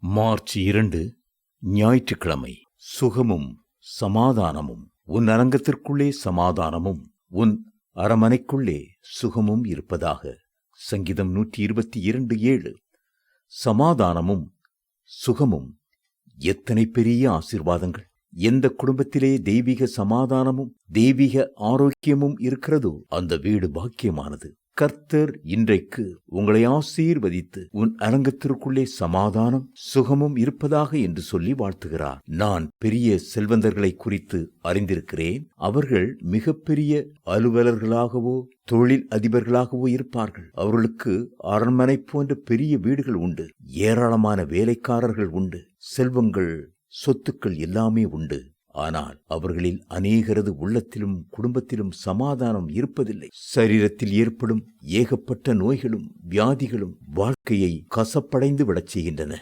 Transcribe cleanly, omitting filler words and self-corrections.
March 2 ஞாயிற்றுக்கிழமை. சுகமும் சமாதானமும். உன் அரங்கத்திற்குள்ளே சமாதானமும் உன் அரமனைக்குள்ளே சுகமும் இருப்பதாக. சங்கீதம் 122:7. சமாதானமும் சுகமும் எத்தனை பெரிய ஆசீர்வாதங்கள்! எந்த குடும்பத்திலே தெய்வீக சமாதானமும் தெய்வீக ஆரோக்கியமும் இருக்கிறதோ அந்த வீடு பாக்கியமானது. கர்த்தர் இன்றைக்கு உங்களை ஆசீர்வதித்து உன் அரங்கத்திற்குள்ளே சமாதானம் சுகமும் இருப்பதாக என்று சொல்லி வாழ்த்துகிறார். நான் பெரிய செல்வந்தர்களை குறித்து அறிந்திருக்கிறேன். அவர்கள் மிகப்பெரிய அலுவலர்களாகவோ தொழில் அதிபர்களாகவோ இருப்பார்கள். அவர்களுக்கு அரண்மனை போன்ற பெரிய வீடுகள் உண்டு, ஏராளமான வேலைக்காரர்கள் உண்டு, செல்வங்கள் சொத்துக்கள் எல்லாமே உண்டு. ஆனால் அவர்களில் அநேகரது உள்ளத்திலும் குடும்பத்திலும் சமாதானம் இருப்பதில்லை. சரீரத்தில் ஏற்படும் ஏகப்பட்ட நோய்களும் வியாதிகளும் வாழ்க்கையை கசப்படைந்து விடச் செய்கின்றன.